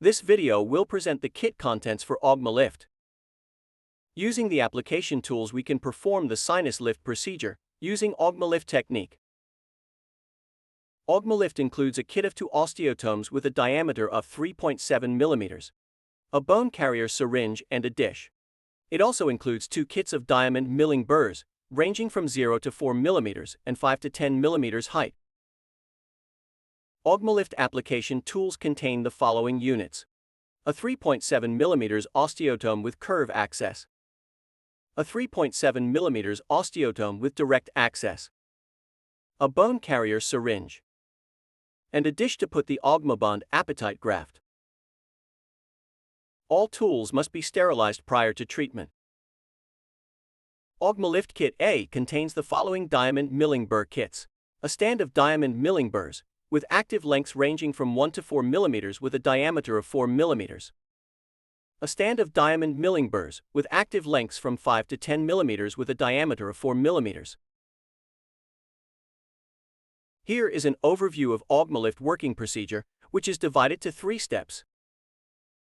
This video will present the kit contents for Augma Lift. Using the application tools, we can perform the sinus lift procedure using Augma Lift technique. Augma Lift includes a kit of 2 osteotomes with a diameter of 3.7 mm, a bone carrier syringe, and a dish. It also includes 2 kits of diamond milling burrs, ranging from 0 to 4 mm and 5 to 10 mm height. Augma Lift application tools contain the following units: a 3.7 mm osteotome with curve access, a 3.7 mm osteotome with direct access, a bone carrier syringe, and a dish to put the Augma Bond apatite graft. All tools must be sterilized prior to treatment. Augma Lift Kit A contains the following diamond milling burr kits: a stand of diamond milling burrs, with active lengths ranging from 1 to 4 mm with a diameter of 4 mm. A stand of diamond milling burrs, with active lengths from 5 to 10 mm with a diameter of 4 mm. Here is an overview of Augma Lift working procedure, which is divided to 3 steps.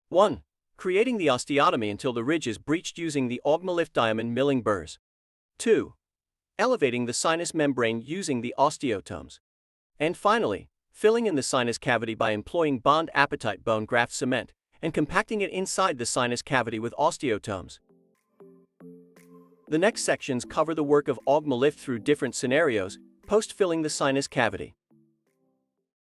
1. Creating the osteotomy until the ridge is breached using the Augma Lift diamond milling burrs. 2. Elevating the sinus membrane using the osteotomes. And finally, filling in the sinus cavity by employing bond apatite bone graft cement and compacting it inside the sinus cavity with osteotomes. The next sections cover the work of Augma Lift through different scenarios, post-filling the sinus cavity.